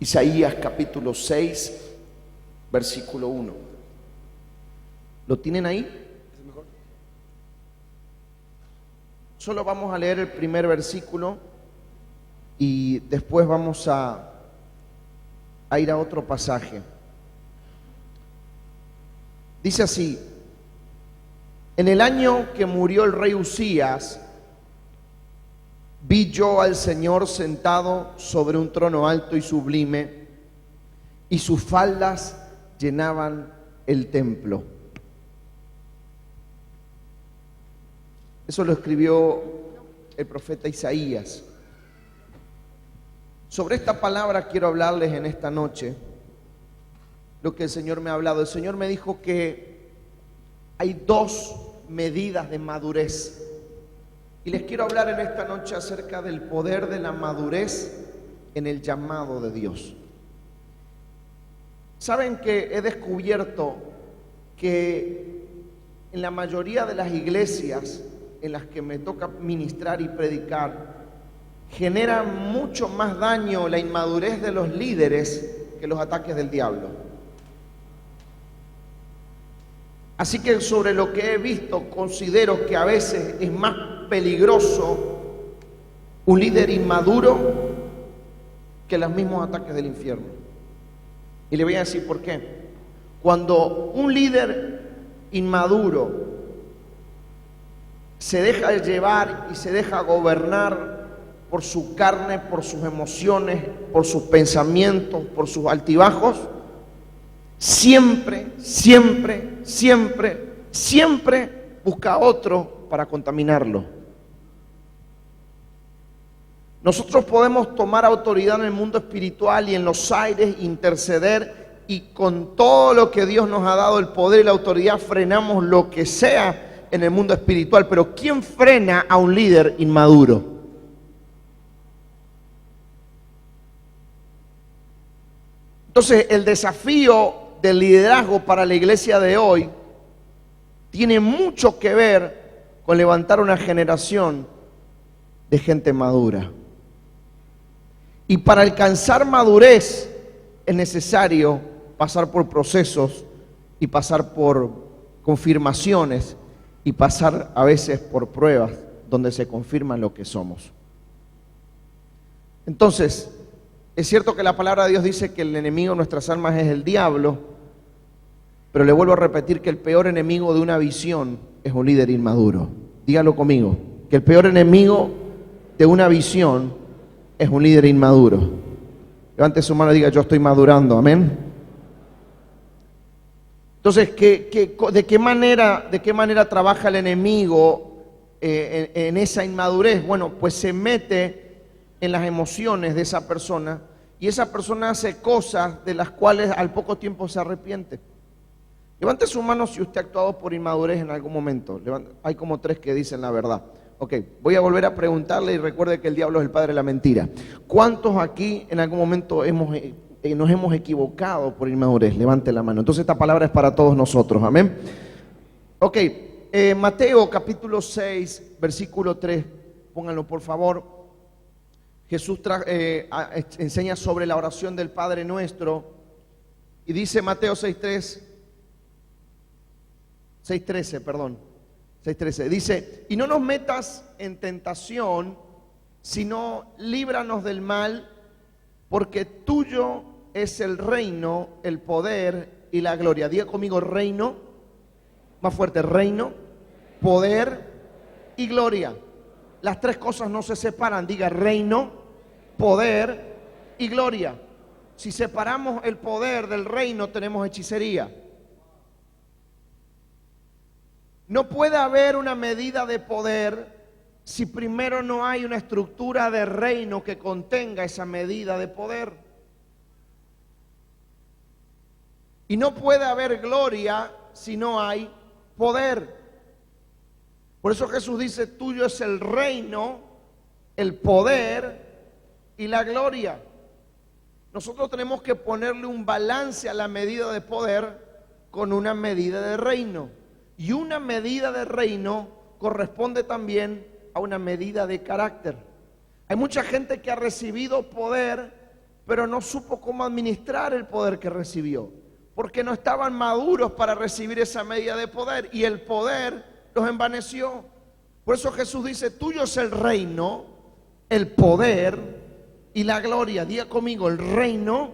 Isaías capítulo 6, versículo 1. ¿Lo tienen ahí? Solo vamos a leer el primer versículo y después vamos a ir a otro pasaje. Dice así: en el año que murió el rey Uzías, vi yo al Señor sentado sobre un trono alto y sublime, y sus faldas llenaban el templo. Eso lo escribió el profeta Isaías. Sobre esta palabra quiero hablarles en esta noche lo que el Señor me ha hablado. El Señor me dijo que hay dos medidas de madurez. Y les quiero hablar en esta noche acerca del poder de la madurez en el llamado de Dios. Saben que he descubierto que en la mayoría de las iglesias en las que me toca ministrar y predicar, genera mucho más daño la inmadurez de los líderes que los ataques del diablo. Así que sobre lo que he visto, considero que a veces es más peligroso un líder inmaduro que los mismos ataques del infierno. Y le voy a decir por qué. Cuando un líder inmaduro se deja llevar y se deja gobernar por su carne, por sus emociones, por sus pensamientos, por sus altibajos, siempre busca a otro para contaminarlo. Nosotros podemos tomar autoridad en el mundo espiritual y en los aires, interceder, y con todo lo que Dios nos ha dado, el poder y la autoridad, frenamos lo que sea en el mundo espiritual. Pero ¿quién frena a un líder inmaduro? Entonces, el desafío del liderazgo para la iglesia de hoy tiene mucho que ver con levantar una generación de gente madura. Y para alcanzar madurez es necesario pasar por procesos y pasar por confirmaciones y pasar a veces por pruebas donde se confirma lo que somos. Entonces, es cierto que la palabra de Dios dice que el enemigo de nuestras almas es el diablo, pero le vuelvo a repetir que el peor enemigo de una visión es un líder inmaduro. Dígalo conmigo, que el peor enemigo de una visión es un líder inmaduro. Levante su mano y diga: yo estoy madurando, amén. Entonces, ¿de qué manera trabaja el enemigo en esa inmadurez? Bueno, pues se mete en las emociones de esa persona, y esa persona hace cosas de las cuales al poco tiempo se arrepiente. Levante su mano si usted ha actuado por inmadurez en algún momento. Hay como 3 que dicen la verdad. Ok, voy a volver a preguntarle, y recuerde que el diablo es el padre de la mentira. ¿Cuántos aquí en algún momento nos hemos equivocado por inmadurez? Levante la mano. Entonces esta palabra es para todos nosotros, amén. Ok, Mateo capítulo 6, versículo 3, pónganlo por favor. Jesús enseña sobre la oración del Padre Nuestro, y dice Mateo 6:13, dice: y no nos metas en tentación, sino líbranos del mal, porque tuyo es el reino, el poder y la gloria. Diga conmigo: reino. Más fuerte: reino, poder y gloria. Las 3 cosas no se separan. Diga: reino, poder y gloria. Si separamos el poder del reino, tenemos hechicería. No puede haber una medida de poder si primero no hay una estructura de reino que contenga esa medida de poder. Y no puede haber gloria si no hay poder. Por eso Jesús dice: tuyo es el reino, el poder y la gloria. Nosotros tenemos que ponerle un balance a la medida de poder con una medida de reino. Y una medida de reino corresponde también a una medida de carácter. Hay mucha gente que ha recibido poder pero no supo cómo administrar el poder que recibió, porque no estaban maduros para recibir esa medida de poder y el poder los envaneció. Por eso Jesús dice, tuyo es el reino, el poder y la gloria. Diga conmigo, el reino,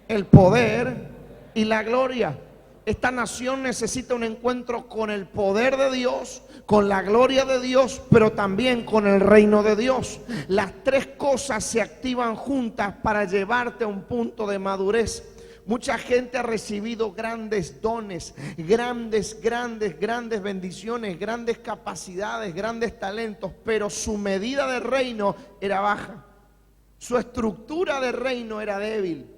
el poder y la gloria. Esta nación necesita un encuentro con el poder de Dios, con la gloria de Dios, pero también con el reino de Dios. Las tres cosas se activan juntas para llevarte a un punto de madurez. Mucha gente ha recibido grandes dones, grandes bendiciones, grandes capacidades, grandes talentos, pero su medida de reino era baja. Su estructura de reino era débil.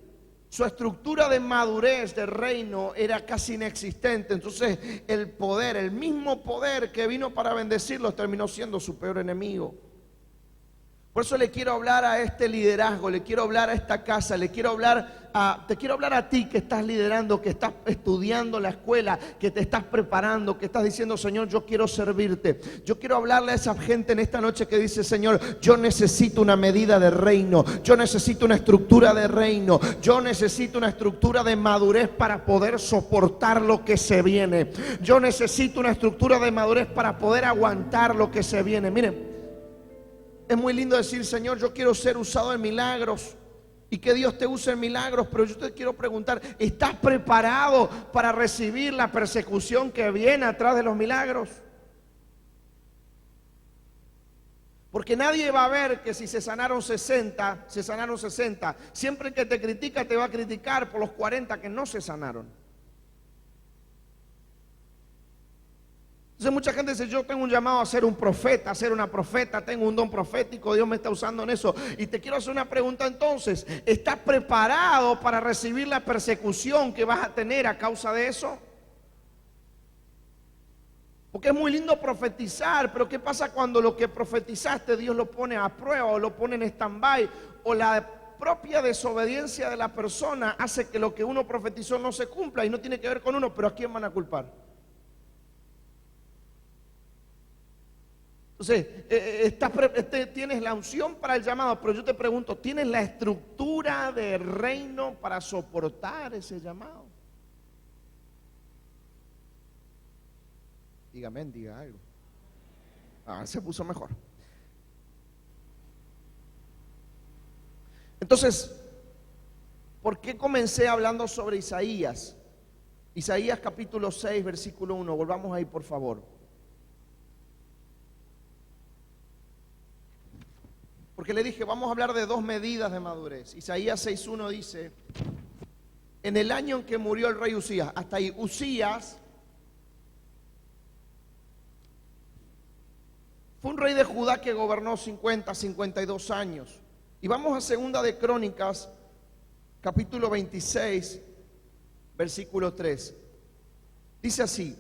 Su estructura de madurez de reino era casi inexistente. Entonces el poder, el mismo poder que vino para bendecirlos, terminó siendo su peor enemigo. Por eso le quiero hablar a este liderazgo, le quiero hablar a esta casa, te quiero hablar a ti que estás liderando, que estás estudiando la escuela, que te estás preparando, que estás diciendo, Señor, yo quiero servirte. Yo quiero hablarle a esa gente en esta noche que dice, Señor, yo necesito una medida de reino, yo necesito una estructura de reino, yo necesito una estructura de madurez para poder soportar lo que se viene. Yo necesito una estructura de madurez para poder aguantar lo que se viene. Miren, es muy lindo decir, Señor, yo quiero ser usado en milagros y que Dios te use en milagros, pero yo te quiero preguntar, ¿estás preparado para recibir la persecución que viene atrás de los milagros? Porque nadie va a ver que si se sanaron 60, se sanaron 60. Siempre que te critica te va a criticar por los 40 que no se sanaron. Entonces mucha gente dice, yo tengo un llamado a ser un profeta, a ser una profeta, tengo un don profético, Dios me está usando en eso. Y te quiero hacer una pregunta entonces, ¿estás preparado para recibir la persecución que vas a tener a causa de eso? Porque es muy lindo profetizar, pero ¿qué pasa cuando lo que profetizaste Dios lo pone a prueba o lo pone en stand-by? O la propia desobediencia de la persona hace que lo que uno profetizó no se cumpla y no tiene que ver con uno, pero ¿a quién van a culpar? Entonces, tienes la unción para el llamado, pero yo te pregunto, ¿tienes la estructura de reino para soportar ese llamado? Dígame, diga algo. Se puso mejor. Entonces, ¿por qué comencé hablando sobre Isaías? Isaías capítulo 6, versículo 1. Volvamos ahí, por favor. Porque le dije, vamos a hablar de dos medidas de madurez. Isaías 6.1 dice, en el año en que murió el rey Usías, hasta ahí, Usías fue un rey de Judá que gobernó 52 años. Y vamos a Segunda de Crónicas, capítulo 26, versículo 3. Dice así,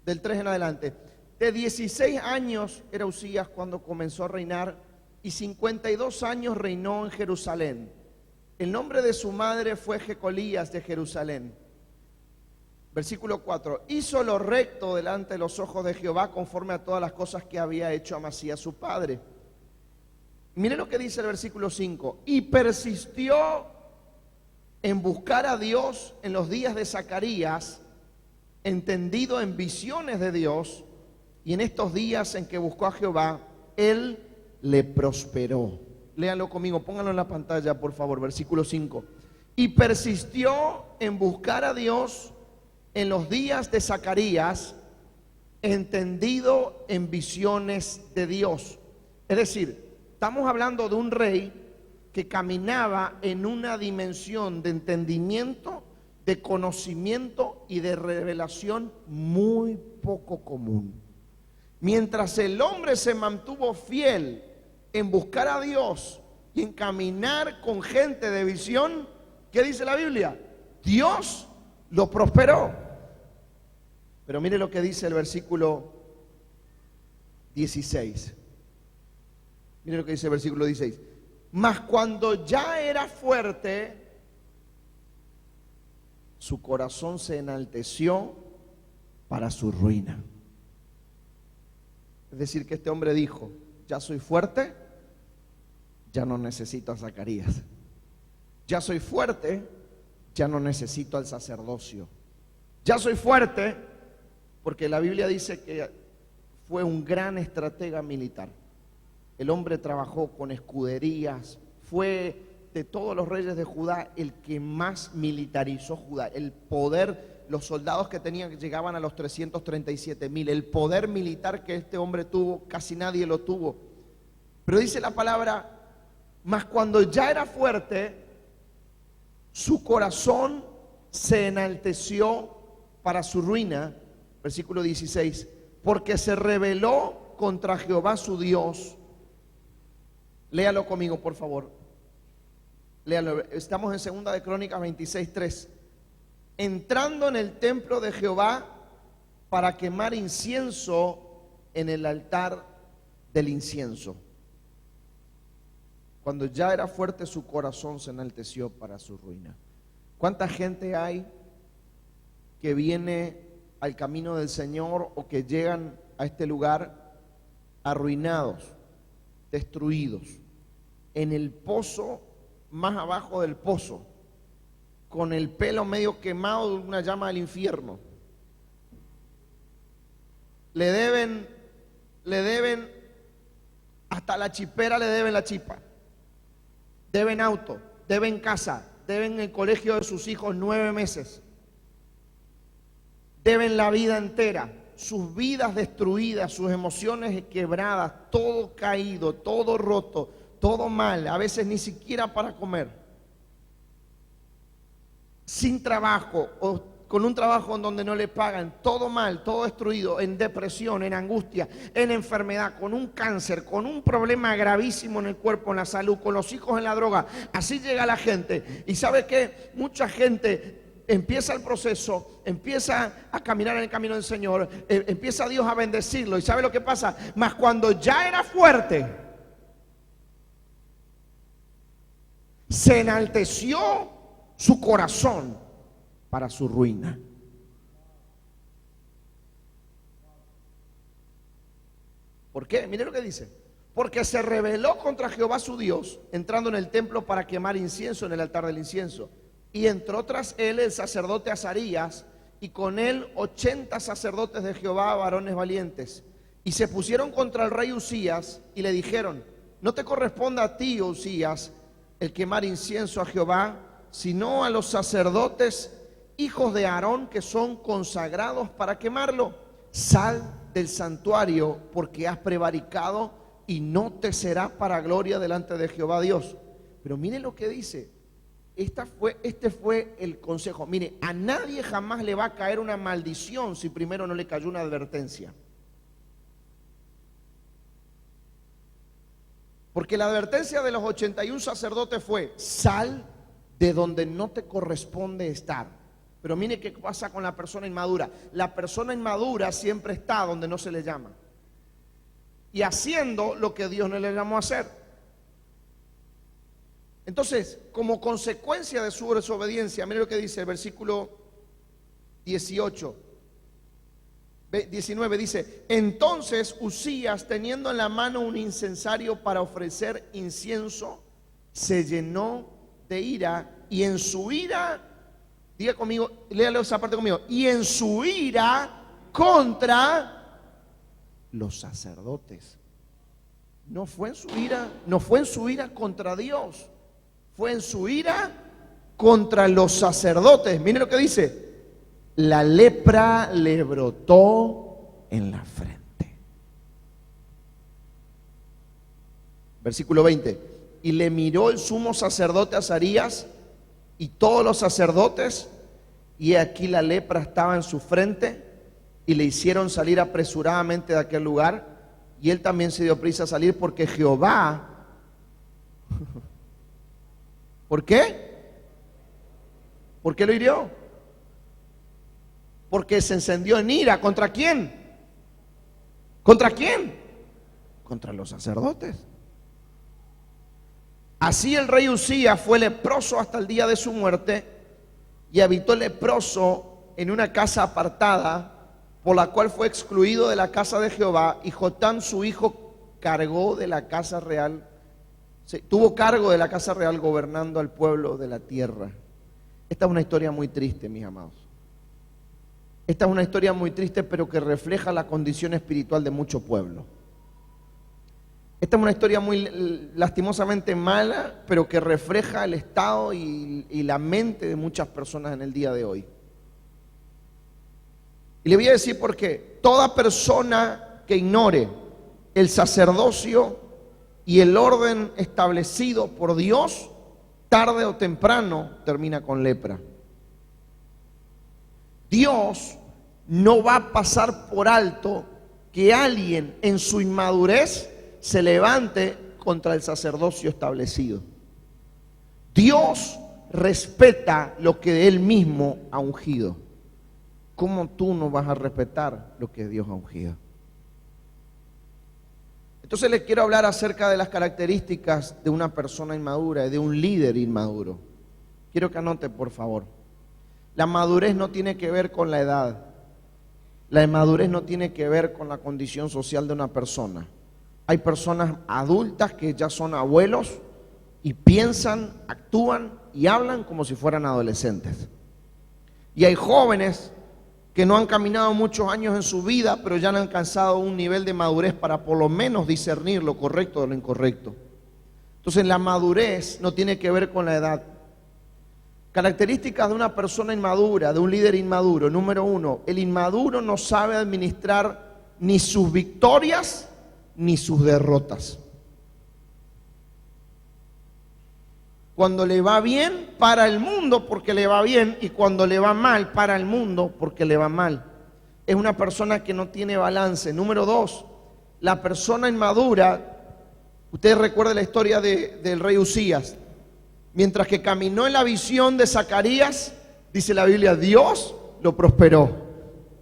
del 3 en adelante, de 16 años era Usías cuando comenzó a reinar, y 52 años reinó en Jerusalén. El nombre de su madre fue Jecolías de Jerusalén. Versículo 4. Hizo lo recto delante de los ojos de Jehová conforme a todas las cosas que había hecho Amasías su padre. Mire lo que dice el versículo 5. Y persistió en buscar a Dios en los días de Zacarías, entendido en visiones de Dios, y en estos días en que buscó a Jehová, él le prosperó. Léanlo conmigo, pónganlo en la pantalla, por favor, versículo 5. Y persistió en buscar a Dios en los días de Zacarías, entendido en visiones de Dios. Es decir, estamos hablando de un rey que caminaba en una dimensión de entendimiento, de conocimiento y de revelación muy poco común. Mientras el hombre se mantuvo fiel en buscar a Dios y en caminar con gente de visión, ¿qué dice la Biblia? Dios lo prosperó. Pero mire lo que dice el versículo 16. Mire lo que dice el versículo 16. Mas cuando ya era fuerte, su corazón se enalteció para su ruina. Es decir, que este hombre dijo, ya soy fuerte, ya no necesito a Zacarías. Ya soy fuerte, ya no necesito al sacerdocio. Ya soy fuerte porque la Biblia dice que fue un gran estratega militar. El hombre trabajó con escuderías, fue de todos los reyes de Judá el que más militarizó Judá. El poder, los soldados que tenían llegaban a los 337,000. El poder militar que este hombre tuvo, casi nadie lo tuvo. Pero dice la palabra, mas cuando ya era fuerte, su corazón se enalteció para su ruina. Versículo 16, porque se rebeló contra Jehová su Dios. Léalo conmigo, por favor. Léalo. Estamos en Segunda de Crónicas 26:3. Entrando en el templo de Jehová para quemar incienso en el altar del incienso. Cuando ya era fuerte, su corazón se enalteció para su ruina. ¿Cuánta gente hay que viene al camino del Señor o que llegan a este lugar arruinados, destruidos, en el pozo, más abajo del pozo, con el pelo medio quemado de una llama del infierno? Le deben, hasta la chipera le deben la chipa. Deben auto, deben casa, deben el colegio de sus hijos 9 meses. Deben la vida entera, sus vidas destruidas, sus emociones quebradas, todo caído, todo roto, todo mal, a veces ni siquiera para comer. Sin trabajo o con un trabajo en donde no le pagan, todo mal, todo destruido, en depresión, en angustia, en enfermedad, con un cáncer, con un problema gravísimo en el cuerpo, en la salud, con los hijos en la droga. Así llega la gente. Y ¿sabe qué? Mucha gente empieza el proceso, empieza a caminar en el camino del Señor, empieza Dios a bendecirlo. ¿Y sabe lo que pasa? Mas cuando ya era fuerte, se enalteció su corazón para su ruina. ¿Por qué? Mire lo que dice. Porque se rebeló contra Jehová su Dios, entrando en el templo para quemar incienso en el altar del incienso. Y entró tras él el sacerdote Azarías, y con él 80 sacerdotes de Jehová, varones valientes. Y se pusieron contra el rey Usías y le dijeron: no te corresponde a ti, Usías, el quemar incienso a Jehová, sino a los sacerdotes, hijos de Aarón, que son consagrados para quemarlo. Sal del santuario, porque has prevaricado, y no te será para gloria delante de Jehová Dios. Pero mire lo que dice. Este fue el consejo. Mire, a nadie jamás le va a caer una maldición si primero no le cayó una advertencia. Porque la advertencia de los 81 sacerdotes fue: sal de donde no te corresponde estar. Pero mire qué pasa con la persona inmadura. La persona inmadura siempre está donde no se le llama, y haciendo lo que Dios no le llamó a hacer. Entonces, como consecuencia de su desobediencia, mire lo que dice el versículo 19 dice: entonces Usías, teniendo en la mano un incensario para ofrecer incienso, se llenó de ira, y en su ira, diga conmigo, léalo esa parte conmigo, y en su ira contra los sacerdotes. No fue en su ira contra Dios, fue en su ira contra los sacerdotes. Mire lo que dice: la lepra le brotó en la frente. Versículo 20. Y le miró el sumo sacerdote Azarías y todos los sacerdotes, y aquí la lepra estaba en su frente, y le hicieron salir apresuradamente de aquel lugar, y él también se dio prisa a salir, porque Jehová... ¿Por qué? ¿Por qué lo hirió? Porque se encendió en ira. ¿Contra quién? ¿Contra quién? Contra los sacerdotes. Así el rey Usías fue leproso hasta el día de su muerte, y habitó leproso en una casa apartada, por la cual fue excluido de la casa de Jehová, y Jotam su hijo cargó de la casa real Sí, tuvo cargo de la casa real gobernando al pueblo de la tierra. Esta es una historia muy triste, mis amados. Esta es una historia muy triste, pero que refleja la condición espiritual de mucho pueblo. Esta es una historia muy lastimosamente mala, pero que refleja el estado y la mente de muchas personas en el día de hoy. Y le voy a decir por qué. Toda persona que ignore el sacerdocio y el orden establecido por Dios, tarde o temprano termina con lepra. Dios no va a pasar por alto que alguien en su inmadurez se levante contra el sacerdocio establecido. Dios respeta lo que Él mismo ha ungido. ¿Cómo tú no vas a respetar lo que Dios ha ungido? Entonces les quiero hablar acerca de las características de una persona inmadura y de un líder inmaduro. Quiero que anote, por favor. La madurez no tiene que ver con la edad. La inmadurez no tiene que ver con la condición social de una persona. Hay personas adultas que ya son abuelos y piensan, actúan y hablan como si fueran adolescentes. Y hay jóvenes que no han caminado muchos años en su vida, pero ya han alcanzado un nivel de madurez para por lo menos discernir lo correcto de lo incorrecto. Entonces la madurez no tiene que ver con la edad. Características de una persona inmadura, de un líder inmaduro. Número 1, el inmaduro no sabe administrar ni sus victorias ni sus derrotas. Cuando le va bien, para el mundo porque le va bien, y cuando le va mal, para el mundo porque le va mal. Es una persona que no tiene balance. Número 2, la persona inmadura, ustedes recuerdan la historia del rey Usías. Mientras que caminó en la visión de Zacarías, dice la Biblia, Dios lo prosperó.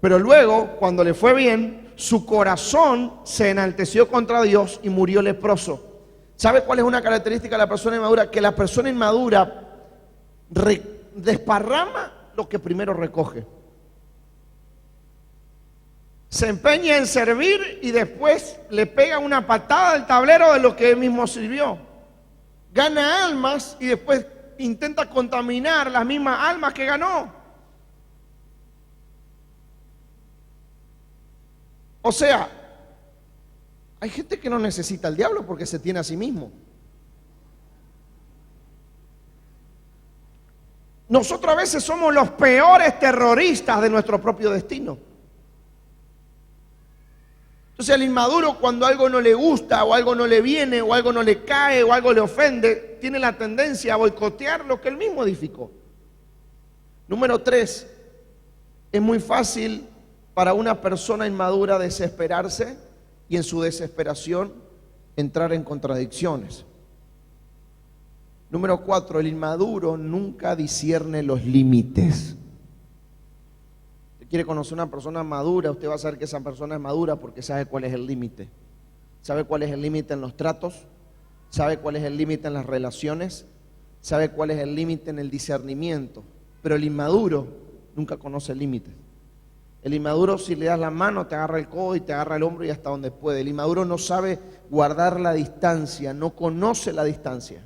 Pero luego, cuando le fue bien, su corazón se enalteció contra Dios y murió leproso. ¿Sabe cuál es una característica de la persona inmadura? Que la persona inmadura desparrama lo que primero recoge. Se empeña en servir y después le pega una patada al tablero de lo que él mismo sirvió. Gana almas y después intenta contaminar las mismas almas que ganó. O sea, hay gente que no necesita al diablo porque se tiene a sí mismo. Nosotros a veces somos los peores terroristas de nuestro propio destino. Entonces el inmaduro, cuando algo no le gusta o algo no le viene o algo no le cae o algo le ofende, tiene la tendencia a boicotear lo que él mismo edificó. Número 3, es muy fácil para una persona inmadura desesperarse y en su desesperación entrar en contradicciones. Número 4, el inmaduro nunca discierne los límites. Si quiere conocer una persona madura, usted va a saber que esa persona es madura porque sabe cuál es el límite. Sabe cuál es el límite en los tratos, sabe cuál es el límite en las relaciones, sabe cuál es el límite en el discernimiento. Pero el inmaduro nunca conoce límites. El inmaduro, si le das la mano, te agarra el codo y te agarra el hombro y hasta donde puede. El inmaduro no sabe guardar la distancia, no conoce la distancia,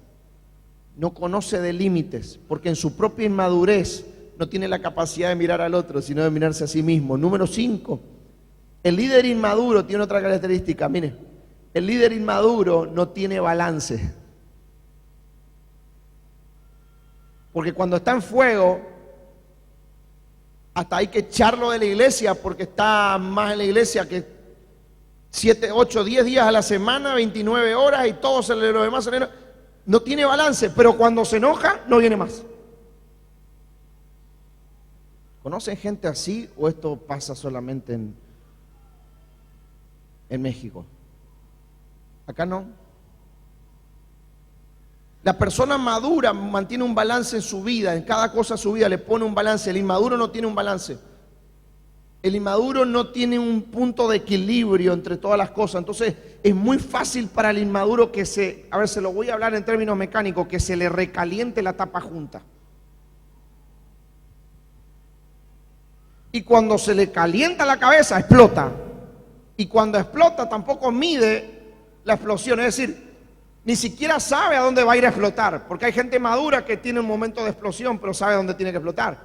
no conoce de límites, porque en su propia inmadurez no tiene la capacidad de mirar al otro, sino de mirarse a sí mismo. Número 5, el líder inmaduro tiene otra característica. Mire, el líder inmaduro no tiene balance. Porque cuando está en fuego, hasta hay que echarlo de la iglesia porque está más en la iglesia que 7, 8, 10 días a la semana, 29 horas y todo lo demás. No tiene balance, pero cuando se enoja no viene más. ¿Conocen gente así o esto pasa solamente en México? Acá no. La persona madura mantiene un balance en su vida, en cada cosa de su vida le pone un balance. El inmaduro no tiene un balance. El inmaduro no tiene un punto de equilibrio entre todas las cosas. Entonces es muy fácil para el inmaduro que se lo voy a hablar en términos mecánicos, que se le recaliente la tapa junta. Y cuando se le calienta la cabeza, explota. Y cuando explota tampoco mide la explosión. Es decir, Ni siquiera sabe a dónde va a ir a explotar, porque hay gente madura que tiene un momento de explosión, pero sabe dónde tiene que explotar.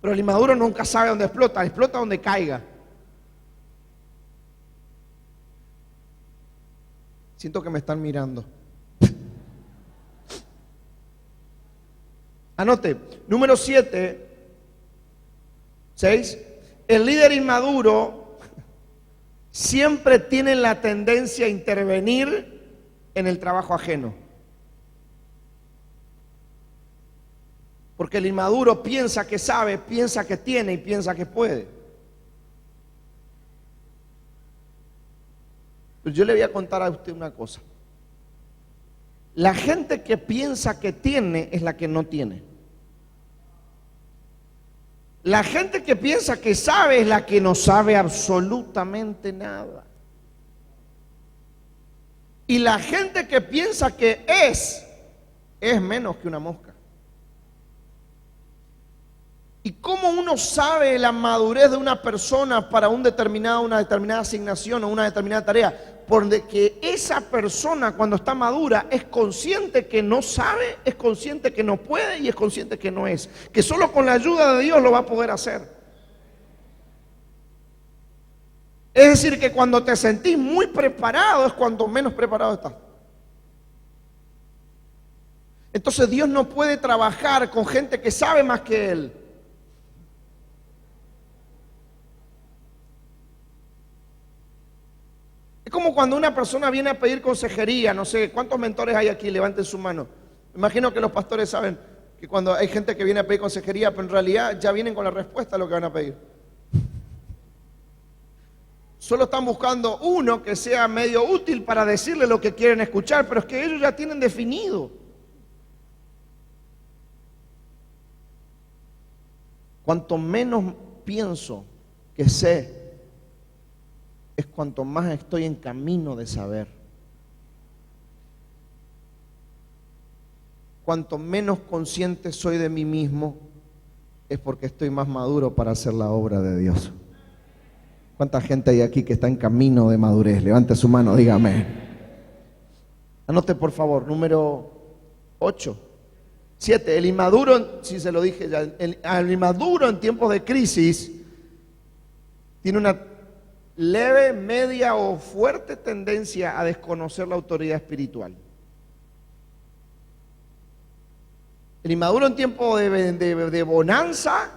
Pero el inmaduro nunca sabe dónde explota, explota donde caiga. Siento que me están mirando. Anote, número 6. El líder inmaduro siempre tiene la tendencia a intervenir en el trabajo ajeno. Porque el inmaduro piensa que sabe, piensa que tiene y piensa que puede. Pero yo le voy a contar a usted una cosa. La gente que piensa que tiene es la que no tiene. La gente que piensa que sabe es la que no sabe absolutamente nada. Y la gente que piensa que es menos que una mosca. ¿Y cómo uno sabe la madurez de una persona para una determinada asignación o una determinada tarea? Porque esa persona cuando está madura es consciente que no sabe, es consciente que no puede y es consciente que no es. Que solo con la ayuda de Dios lo va a poder hacer. Es decir, que cuando te sentís muy preparado es cuando menos preparado estás. Entonces Dios no puede trabajar con gente que sabe más que Él. Es como cuando una persona viene a pedir consejería, no sé, ¿cuántos mentores hay aquí? Levanten su mano. Me imagino que los pastores saben que cuando hay gente que viene a pedir consejería, pero en realidad ya vienen con la respuesta a lo que van a pedir. Solo están buscando uno que sea medio útil para decirle lo que quieren escuchar, pero es que ellos ya tienen definido. Cuanto menos pienso que sé, es cuanto más estoy en camino de saber. Cuanto menos consciente soy de mí mismo, es porque estoy más maduro para hacer la obra de Dios. ¿Cuánta gente hay aquí que está en camino de madurez? Levante su mano, dígame. Anote por favor, número 8. 7. El inmaduro, si se lo dije ya, el inmaduro en tiempos de crisis tiene una leve, media o fuerte tendencia a desconocer la autoridad espiritual. El inmaduro en tiempo de bonanza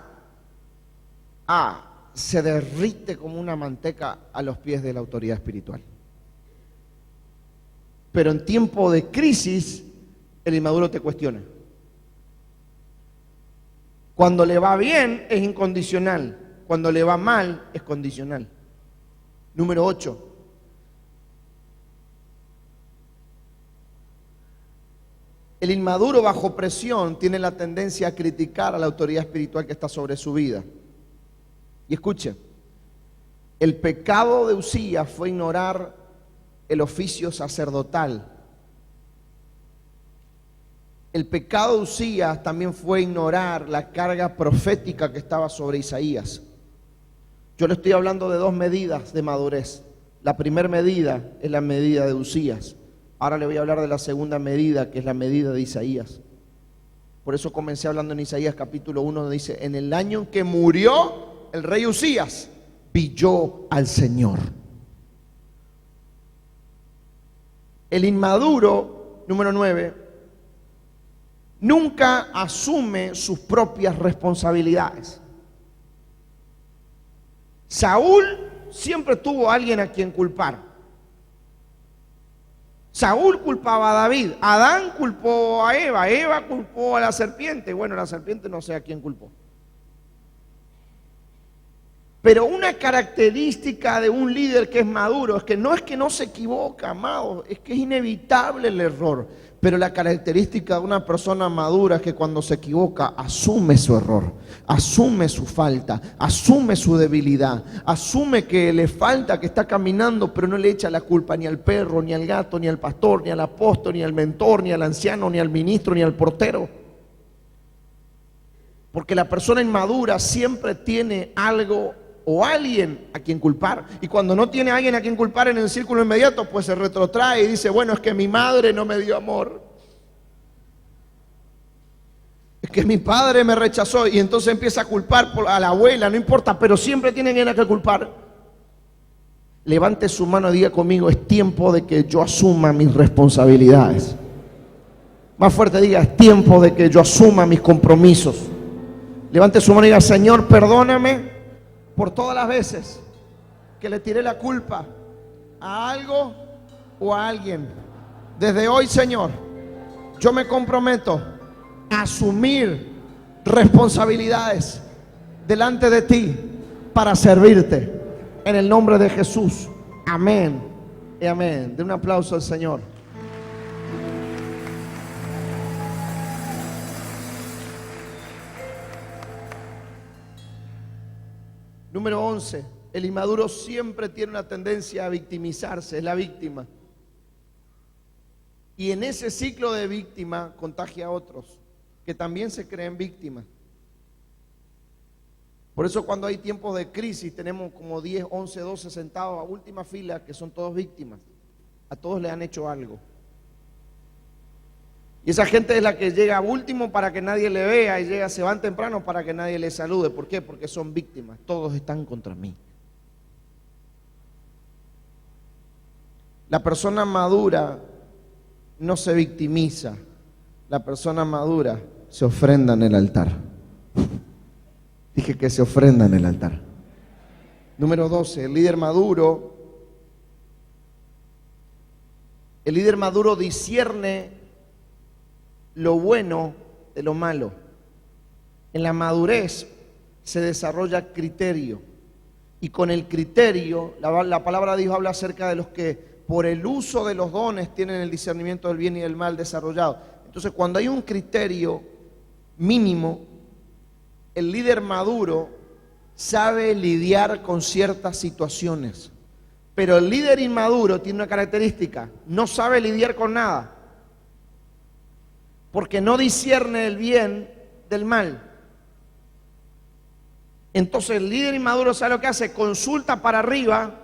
se derrite como una manteca a los pies de la autoridad espiritual. Pero en tiempo de crisis, el inmaduro te cuestiona. Cuando le va bien es incondicional, cuando le va mal es condicional. Número 8. El inmaduro bajo presión tiene la tendencia a criticar a la autoridad espiritual que está sobre su vida. Y escuche, el pecado de Uzías fue ignorar el oficio sacerdotal. El pecado de Uzías también fue ignorar la carga profética que estaba sobre Isaías. Yo le estoy hablando de 2 medidas de madurez. La primera medida es la medida de Uzías. Ahora le voy a hablar de la segunda medida, que es la medida de Isaías. Por eso comencé hablando en Isaías capítulo 1, donde dice: en el año en que murió el rey Uzías, vi yo al Señor. El inmaduro, número 9, nunca asume sus propias responsabilidades. Saúl siempre tuvo a alguien a quien culpar. Saúl culpaba a David, Adán culpó a Eva, Eva culpó a la serpiente. Bueno, la serpiente no sé a quién culpó. Pero una característica de un líder que es maduro es que no se equivoca, amado, es que es inevitable el error. Pero la característica de una persona madura es que cuando se equivoca asume su error, asume su falta, asume su debilidad, asume que le falta, que está caminando, pero no le echa la culpa ni al perro, ni al gato, ni al pastor, ni al apóstol, ni al mentor, ni al anciano, ni al ministro, ni al portero. Porque la persona inmadura siempre tiene algo o alguien a quien culpar. Y cuando no tiene a alguien a quien culpar en el círculo inmediato, pues se retrotrae y dice, bueno, es que mi madre no me dio amor. Es que mi padre me rechazó, y entonces empieza a culpar a la abuela, no importa, pero siempre tienen alguien a que culpar. Levante su mano y diga conmigo, es tiempo de que yo asuma mis responsabilidades. Más fuerte diga, es tiempo de que yo asuma mis compromisos. Levante su mano y diga, Señor, perdóname por todas las veces que le tiré la culpa a algo o a alguien. Desde hoy, Señor, yo me comprometo a asumir responsabilidades delante de ti para servirte. En el nombre de Jesús. Amén y amén. De un aplauso al Señor. Número 11. El inmaduro siempre tiene una tendencia a victimizarse, es la víctima. Y en ese ciclo de víctima contagia a otros que también se creen víctimas. Por eso cuando hay tiempos de crisis tenemos como 10, 11, 12 sentados a última fila que son todos víctimas. A todos le han hecho algo. Y esa gente es la que llega último para que nadie le vea y se van temprano para que nadie le salude. ¿Por qué? Porque son víctimas. Todos están contra mí. La persona madura no se victimiza. La persona madura se ofrenda en el altar. Dije que se ofrenda en el altar. Número 12, el líder maduro. El líder maduro discierne lo bueno de lo malo. En la madurez se desarrolla criterio. Y con el criterio, la palabra de Dios habla acerca de los que por el uso de los dones tienen el discernimiento del bien y del mal desarrollado. Entonces, cuando hay un criterio mínimo, el líder maduro sabe lidiar con ciertas situaciones. Pero el líder inmaduro tiene una característica: no sabe lidiar con nada. Porque no discierne el bien del mal. Entonces el líder inmaduro, ¿sabe lo que hace? Consulta para arriba.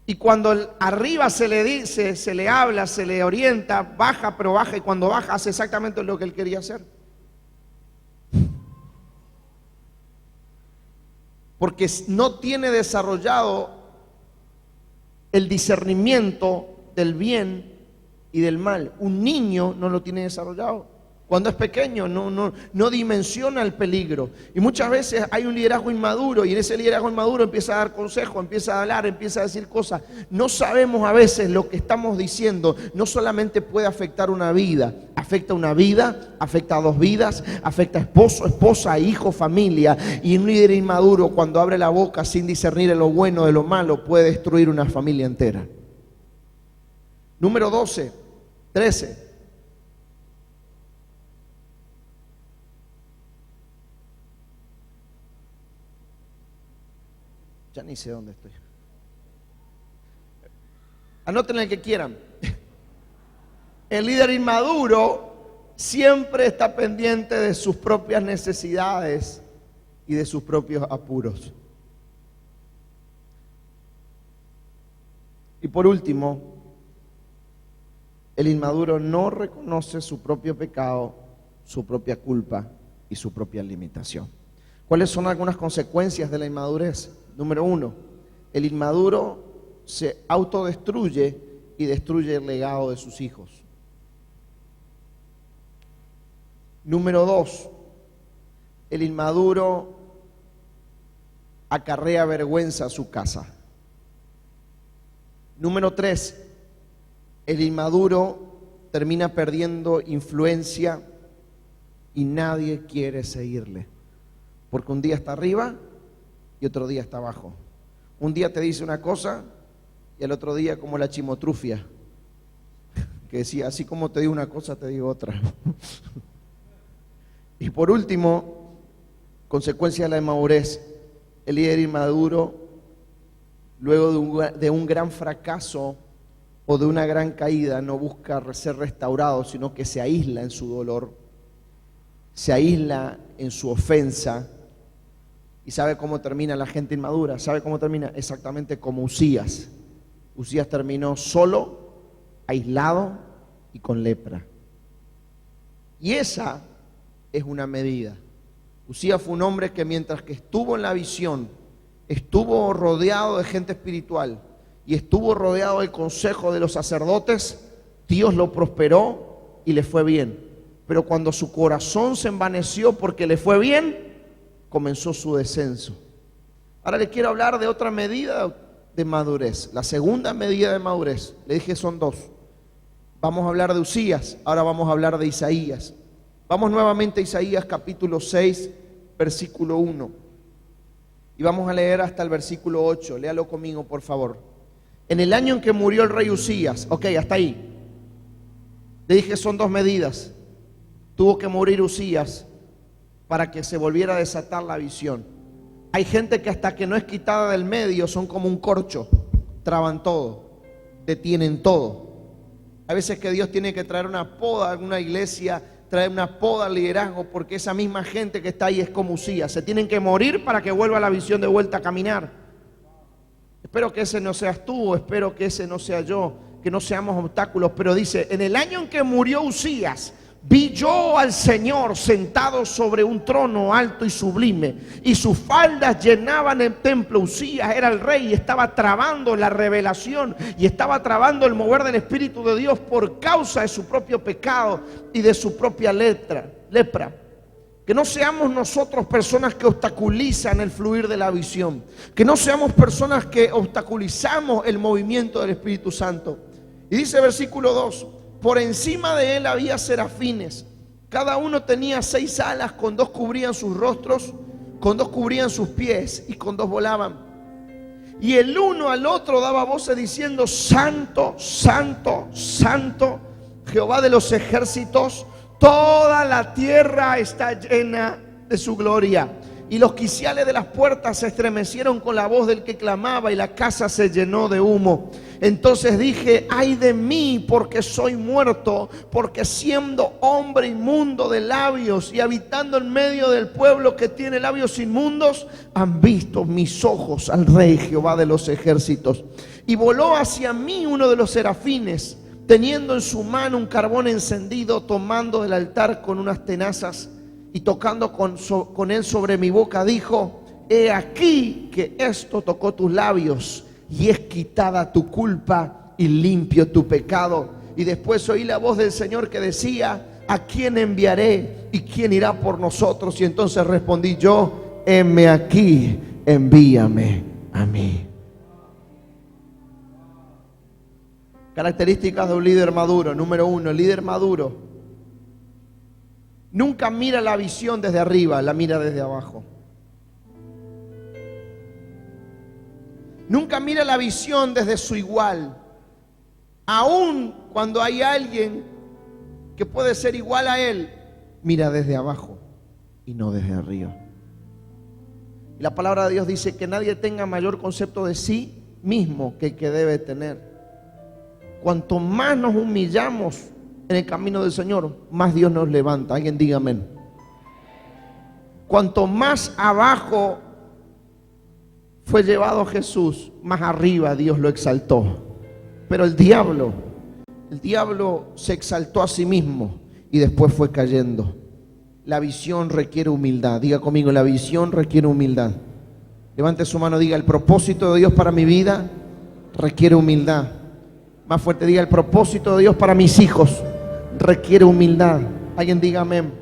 Y cuando arriba se le dice, se le habla, se le orienta, baja, pero baja. Y cuando baja hace exactamente lo que él quería hacer. Porque no tiene desarrollado el discernimiento del bien y del mal. Un niño no lo tiene desarrollado. Cuando es pequeño no dimensiona el peligro. Y muchas veces hay un liderazgo inmaduro, y en ese liderazgo inmaduro empieza a dar consejos, empieza a hablar, empieza a decir cosas. No sabemos a veces lo que estamos diciendo. No solamente puede afectar una vida, afecta una vida, afecta a dos vidas, afecta a esposo, esposa, hijo, familia. Y un líder inmaduro, cuando abre la boca sin discernir lo bueno de lo malo, puede destruir una familia entera. Número 13. Ya ni sé dónde estoy. Anoten el que quieran. El líder inmaduro siempre está pendiente de sus propias necesidades y de sus propios apuros. Y por último, el inmaduro no reconoce su propio pecado, su propia culpa y su propia limitación. ¿Cuáles son algunas consecuencias de la inmadurez? Número 1, el inmaduro se autodestruye y destruye el legado de sus hijos. Número 2, el inmaduro acarrea vergüenza a su casa. Número 3, el inmaduro termina perdiendo influencia y nadie quiere seguirle. Porque un día está arriba y otro día está abajo. Un día te dice una cosa y al otro día, como la chimotrufia, que decía, así como te digo una cosa, te digo otra. Y por último, consecuencia de la inmadurez, el líder inmaduro, luego de un gran fracaso o de una gran caída, no busca ser restaurado, sino que se aísla en su dolor, se aísla en su ofensa ¿Y sabe cómo termina la gente inmadura? ¿Sabe cómo termina? Exactamente como Usías. Usías terminó solo, aislado y con lepra. Y esa es una medida. Usías fue un hombre que mientras que estuvo en la visión, estuvo rodeado de gente espiritual y estuvo rodeado del consejo de los sacerdotes, Dios lo prosperó y le fue bien. Pero cuando su corazón se envaneció porque le fue bien, comenzó su descenso. Ahora le quiero hablar de otra medida de madurez. La segunda medida de madurez, le dije son dos. Vamos a hablar de Usías, ahora vamos a hablar de Isaías. Vamos nuevamente a Isaías capítulo 6, versículo 1. Y vamos a leer hasta el versículo 8. Léalo conmigo, por favor. En el año en que murió el rey Usías, ok, hasta ahí. Le dije son dos medidas. Tuvo que morir Usías para que se volviera a desatar la visión. Hay gente que hasta que no es quitada del medio son como un corcho, traban todo, detienen todo. Hay veces que Dios tiene que traer una poda a una iglesia, traer una poda al liderazgo, porque esa misma gente que está ahí es como Usías. Se tienen que morir para que vuelva la visión de vuelta a caminar. Espero que ese no seas tú, espero que ese no sea yo, que no seamos obstáculos. Pero dice, en el año en que murió Usías, vi yo al Señor sentado sobre un trono alto y sublime, y sus faldas llenaban el templo. Usías era el rey y estaba trabando la revelación y estaba trabando el mover del Espíritu de Dios por causa de su propio pecado y de su propia lepra. Que no seamos nosotros personas que obstaculizan el fluir de la visión, que no seamos personas que obstaculizamos el movimiento del Espíritu Santo. Y dice versículo 2: por encima de él había serafines, cada uno tenía 6 alas, con 2 cubrían sus rostros, con 2 cubrían sus pies y con 2 volaban. Y el uno al otro daba voces diciendo: Santo, Santo, Santo, Jehová de los ejércitos, toda la tierra está llena de su gloria. Y los quiciales de las puertas se estremecieron con la voz del que clamaba, y la casa se llenó de humo. Entonces dije: ay de mí, porque soy muerto, porque siendo hombre inmundo de labios y habitando en medio del pueblo que tiene labios inmundos, han visto mis ojos al Rey Jehová de los ejércitos. Y voló hacia mí uno de los serafines, teniendo en su mano un carbón encendido, tomando del altar con unas tenazas y tocando con él sobre mi boca, dijo: he aquí que esto tocó tus labios, y es quitada tu culpa y limpio tu pecado. Y después oí la voz del Señor que decía: ¿a quién enviaré? ¿Y quién irá por nosotros? Y entonces respondí yo: heme aquí, envíame a mí. Características de un líder maduro. Número 1, el líder maduro nunca mira la visión desde arriba, la mira desde abajo. Nunca mira la visión desde su igual. Aun cuando hay alguien que puede ser igual a él, mira desde abajo y no desde arriba. Y la palabra de Dios dice que nadie tenga mayor concepto de sí mismo que el que debe tener. Cuanto más nos humillamos en el camino del Señor, más Dios nos levanta. Alguien diga amén. Cuanto más abajo fue llevado Jesús, más arriba Dios lo exaltó. Pero el diablo se exaltó a sí mismo y después fue cayendo. La visión requiere humildad. Diga conmigo: la visión requiere humildad. Levante su mano, diga: el propósito de Dios para mi vida requiere humildad. Más fuerte, diga: el propósito de Dios para mis hijos requiere humildad. Alguien diga amén.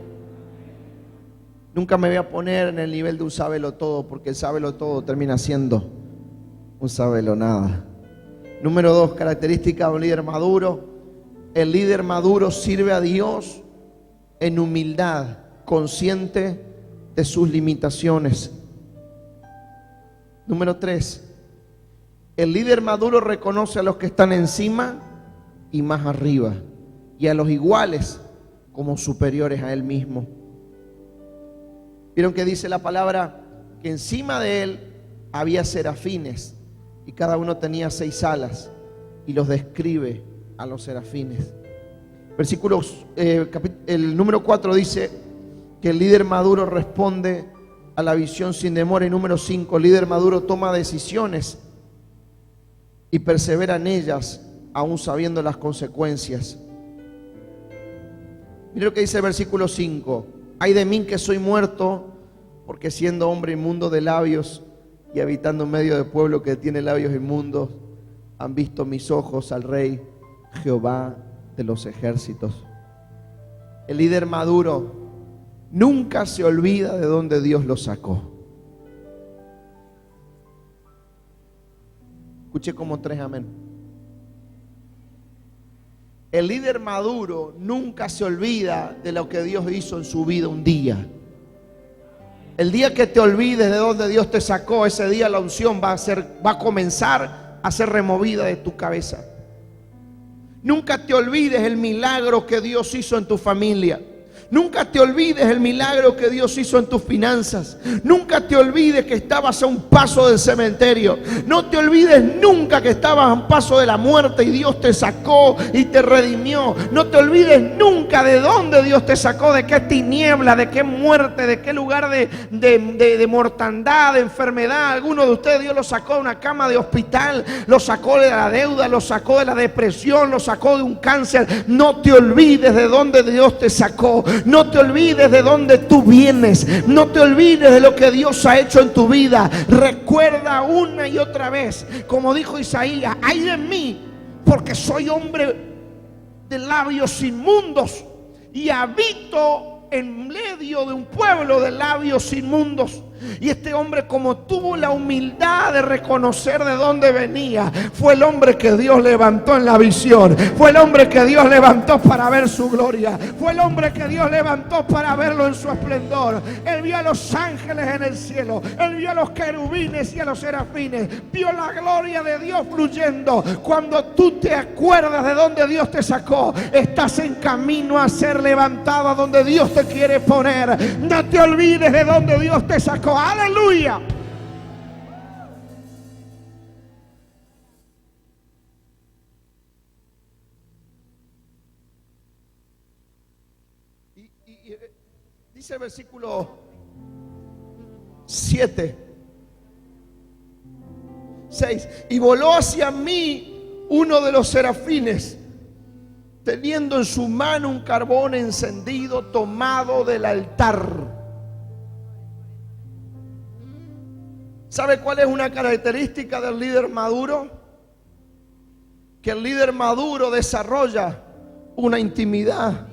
Nunca me voy a poner en el nivel de un sábelo todo, porque el sábelo todo termina siendo un sábelo nada. Número 2, característica de un líder maduro. El líder maduro sirve a Dios en humildad, consciente de sus limitaciones. Número 3, el líder maduro reconoce a los que están encima y más arriba, y a los iguales como superiores a él mismo. Vieron que dice la palabra que encima de él había serafines, y cada uno tenía 6 alas, y los describe a los serafines. El número 4 dice que el líder maduro responde a la visión sin demora. Y número 5, líder maduro toma decisiones y persevera en ellas, aún sabiendo las consecuencias. Mira lo que dice el versículo 5. Ay de mí que soy muerto, porque siendo hombre inmundo de labios y habitando en medio de pueblo que tiene labios inmundos, han visto mis ojos al Rey Jehová de los ejércitos. El líder maduro nunca se olvida de dónde Dios lo sacó. Escuché como 3 amén. El líder maduro nunca se olvida de lo que Dios hizo en su vida un día. El día que te olvides de dónde Dios te sacó, ese día la unción va a comenzar a ser removida de tu cabeza. Nunca te olvides el milagro que Dios hizo en tu familia. Nunca te olvides el milagro que Dios hizo en tus finanzas. Nunca te olvides que estabas a un paso del cementerio. No te olvides nunca que estabas a un paso de la muerte y Dios te sacó y te redimió. No te olvides nunca de dónde Dios te sacó, de qué tiniebla, de qué muerte, de qué lugar de mortandad, de enfermedad. Alguno de ustedes Dios lo sacó de una cama de hospital, lo sacó de la deuda, lo sacó de la depresión, lo sacó de un cáncer. No te olvides de dónde Dios te sacó. No te olvides de dónde tú vienes. No te olvides de lo que Dios ha hecho en tu vida. Recuerda una y otra vez, como dijo Isaías: ay de mí, porque soy hombre de labios inmundos y habito en medio de un pueblo de labios inmundos. Y este hombre, como tuvo la humildad de reconocer de dónde venía, fue el hombre que Dios levantó en la visión. Fue el hombre que Dios levantó para ver su gloria. Fue el hombre que Dios levantó para verlo en su esplendor. Él vio a los ángeles en el cielo. Él vio a los querubines y a los serafines. Vio la gloria de Dios fluyendo. Cuando tú te acuerdas de dónde Dios te sacó, estás en camino a ser levantado a donde Dios te quiere poner. No te olvides de dónde Dios te sacó. Aleluya. Dice el versículo 7, 6: y voló hacia mí uno de los serafines, teniendo en su mano un carbón encendido tomado del altar. ¿Sabe cuál es una característica del líder maduro? Que el líder maduro desarrolla una intimidad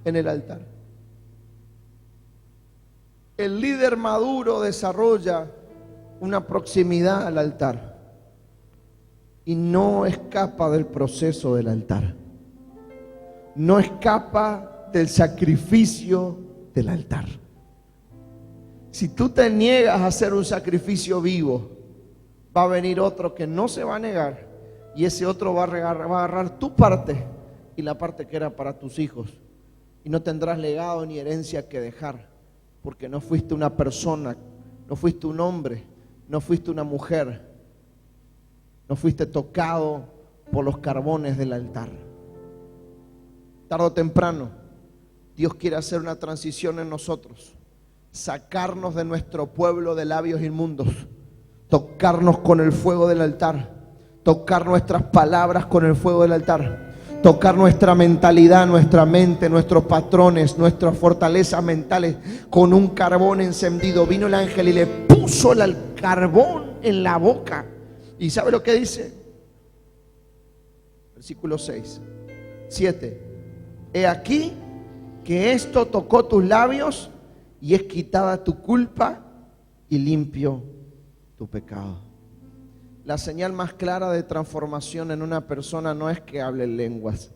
en el altar. El líder maduro desarrolla una proximidad al altar y no escapa del proceso del altar. No escapa del sacrificio del altar. Si tú te niegas a hacer un sacrificio vivo, va a venir otro que no se va a negar, y ese otro va a agarrar tu parte y la parte que era para tus hijos, y no tendrás legado ni herencia que dejar, porque no fuiste una persona, no fuiste un hombre, no fuiste una mujer, no fuiste tocado por los carbones del altar. Tarde o temprano Dios quiere hacer una transición en nosotros, sacarnos de nuestro pueblo de labios inmundos, tocarnos con el fuego del altar, tocar nuestras palabras con el fuego del altar, tocar nuestra mentalidad, nuestra mente, nuestros patrones, nuestras fortalezas mentales con un carbón encendido. Vino el ángel y le puso el carbón en la boca. ¿Y sabe lo que dice? Versículo 6, 7: he aquí que esto tocó tus labios y es quitada tu culpa y limpio tu pecado. La señal más clara de transformación en una persona no es que hable lenguas,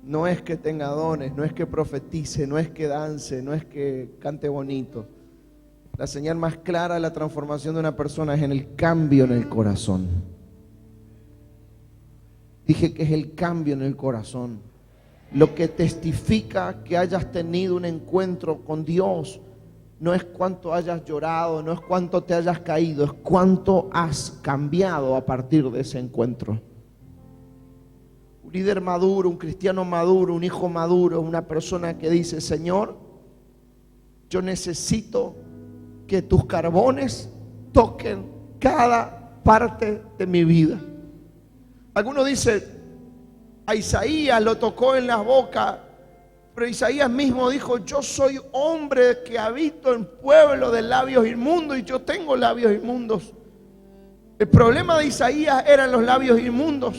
no es que tenga dones, no es que profetice, no es que dance, no es que cante bonito. La señal más clara de la transformación de una persona es en el cambio en el corazón. Dije que es el cambio en el corazón. Lo que testifica que hayas tenido un encuentro con Dios no es cuánto hayas llorado, no es cuánto te hayas caído, es cuánto has cambiado a partir de ese encuentro. Un líder maduro, un cristiano maduro, un hijo maduro, una persona que dice: Señor, yo necesito que tus carbones toquen cada parte de mi vida. Algunos dicen, a Isaías lo tocó en la boca, pero Isaías mismo dijo, yo soy hombre que habito en pueblo de labios inmundos y yo tengo labios inmundos. El problema de Isaías eran los labios inmundos.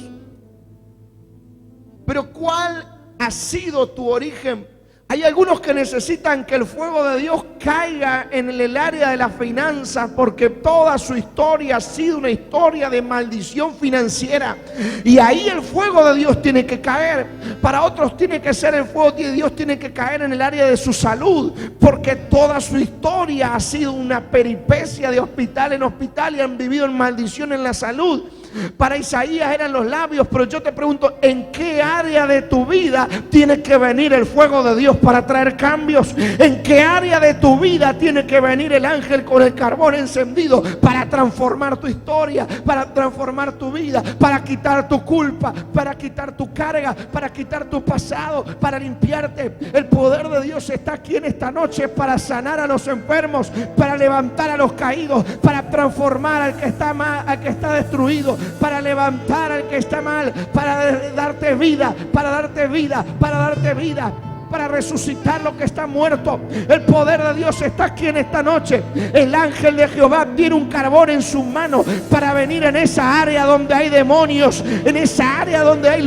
Pero ¿cuál ha sido tu origen? Hay algunos que necesitan que el fuego de Dios caiga en el área de las finanzas, porque toda su historia ha sido una historia de maldición financiera. Y ahí el fuego de Dios tiene que caer. Para otros tiene que ser el fuego de Dios, tiene que caer en el área de su salud, porque toda su historia ha sido una peripecia de hospital en hospital y han vivido en maldición en la salud. Para Isaías eran los labios, pero yo te pregunto, ¿en qué área de tu vida tiene que venir el fuego de Dios para traer cambios? ¿En qué área de tu vida tiene que venir el ángel con el carbón encendido para transformar tu historia, para transformar tu vida, para quitar tu culpa, para quitar tu carga, para quitar tu pasado, para limpiarte? El poder de Dios está aquí en esta noche para sanar a los enfermos, para levantar a los caídos, para transformar al que está mal, al que está destruido, para levantar al que está mal, para darte vida, para darte vida, para darte vida, para resucitar lo que está muerto. El poder de Dios está aquí en esta noche. El ángel de Jehová tiene un carbón en sus manos para venir en esa área donde hay demonios, en esa área donde hay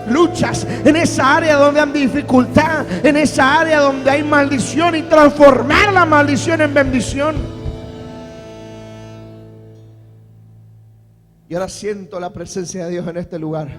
luchas, en esa área donde hay dificultad, en esa área donde hay maldición, y transformar la maldición en bendición. Y ahora siento la presencia de Dios en este lugar.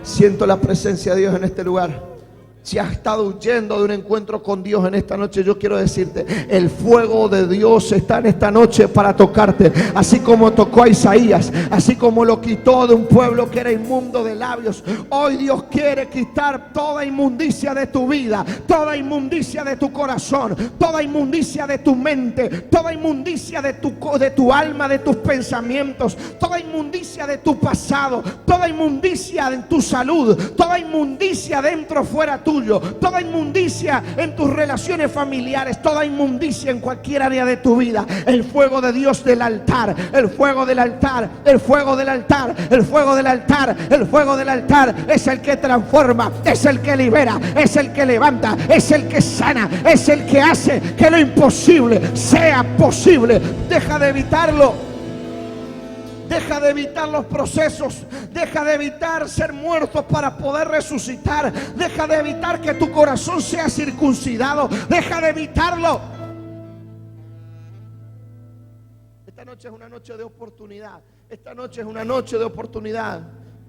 Siento la presencia de Dios en este lugar. Si has estado huyendo de un encuentro con Dios en esta noche, yo quiero decirte, el fuego de Dios está en esta noche para tocarte. Así como tocó a Isaías, así como lo quitó de un pueblo que era inmundo de labios, hoy Dios quiere quitar toda inmundicia de tu vida, toda inmundicia de tu corazón, toda inmundicia de tu mente, toda inmundicia de tu alma, de tus pensamientos, toda inmundicia de tu pasado, toda inmundicia en tu salud, toda inmundicia dentro o fuera tuyo, toda inmundicia en tus relaciones familiares, toda inmundicia en cualquier área de tu vida. El fuego de Dios del altar, el fuego del altar, el fuego del altar, el fuego del altar, el fuego del altar es el que transforma, es el que libera, es el que levanta, es el que sana, es el que hace que lo imposible sea posible. Deja de evitarlo. Deja de evitar los procesos. Deja de evitar ser muertos para poder resucitar. Deja de evitar que tu corazón sea circuncidado. Deja de evitarlo. Esta noche es una noche de oportunidad. Esta noche es una noche de oportunidad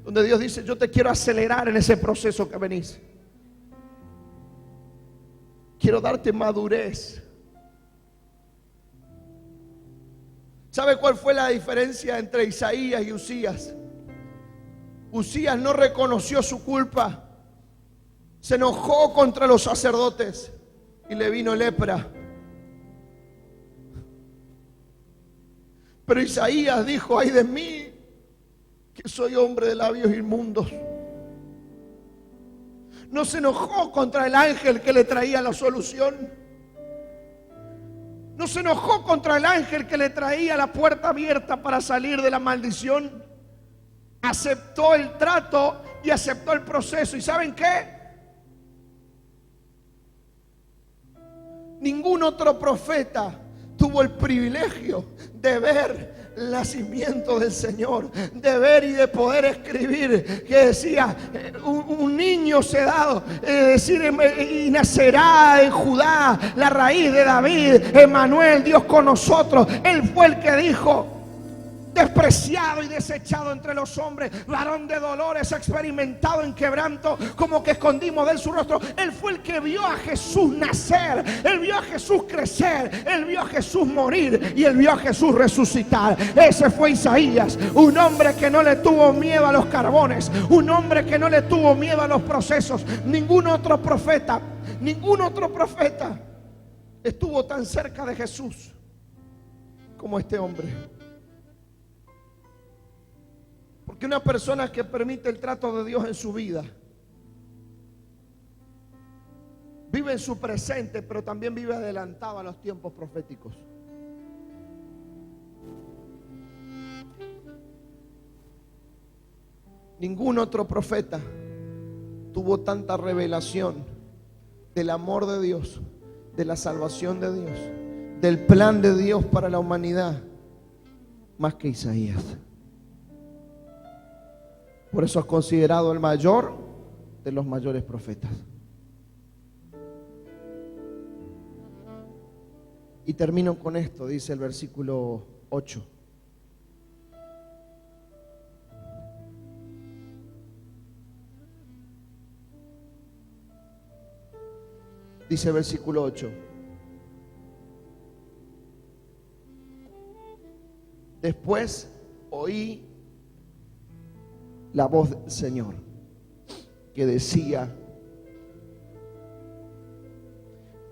donde Dios dice, yo te quiero acelerar en ese proceso que venís. Quiero darte madurez. ¿Sabe cuál fue la diferencia entre Isaías y Usías? Usías no reconoció su culpa. Se enojó contra los sacerdotes y le vino lepra. Pero Isaías dijo, ay de mí, que soy hombre de labios inmundos. No se enojó contra el ángel que le traía la solución. No se enojó contra el ángel que le traía la puerta abierta para salir de la maldición. Aceptó el trato y aceptó el proceso. ¿Y saben qué? Ningún otro profeta tuvo el privilegio de ver el nacimiento del Señor, de ver y de poder escribir que decía un niño se da, decir, y nacerá en Judá la raíz de David, Emmanuel, Dios con nosotros. Él fue el que dijo, despreciado y desechado entre los hombres, varón de dolores, experimentado en quebranto, como que escondimos de él su rostro. Él fue el que vio a Jesús nacer, él vio a Jesús crecer, él vio a Jesús morir y él vio a Jesús resucitar. Ese fue Isaías, un hombre que no le tuvo miedo a los carbones, un hombre que no le tuvo miedo a los procesos. Ningún otro profeta estuvo tan cerca de Jesús como este hombre. Porque una persona que permite el trato de Dios en su vida vive en su presente, pero también vive adelantado a los tiempos proféticos. Ningún otro profeta tuvo tanta revelación del amor de Dios, de la salvación de Dios, del plan de Dios para la humanidad, más que Isaías. Por eso es considerado el mayor de los mayores profetas. Y termino con esto, dice el versículo 8. Dice el versículo 8. Después oí la voz del Señor que decía: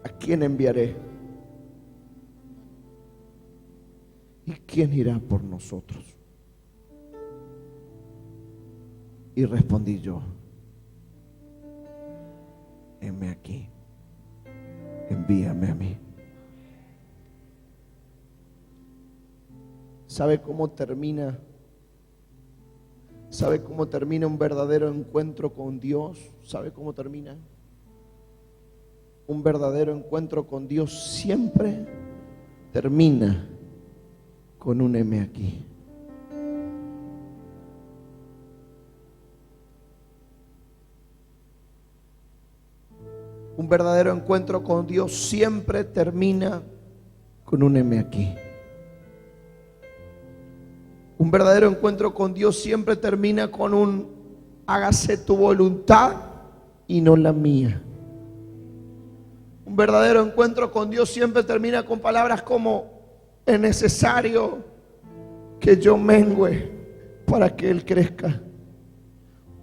¿a quién enviaré? ¿Y quién irá por nosotros? Y respondí yo: heme aquí, envíame a mí. ¿Sabe cómo termina? ¿Sabe cómo termina un verdadero encuentro con Dios? ¿Sabe cómo termina? Un verdadero encuentro con Dios siempre termina con un heme aquí. Un verdadero encuentro con Dios siempre termina con un heme aquí. Un verdadero encuentro con Dios siempre termina con un hágase tu voluntad y no la mía. Un verdadero encuentro con Dios siempre termina con palabras como: es necesario que yo mengüe para que Él crezca.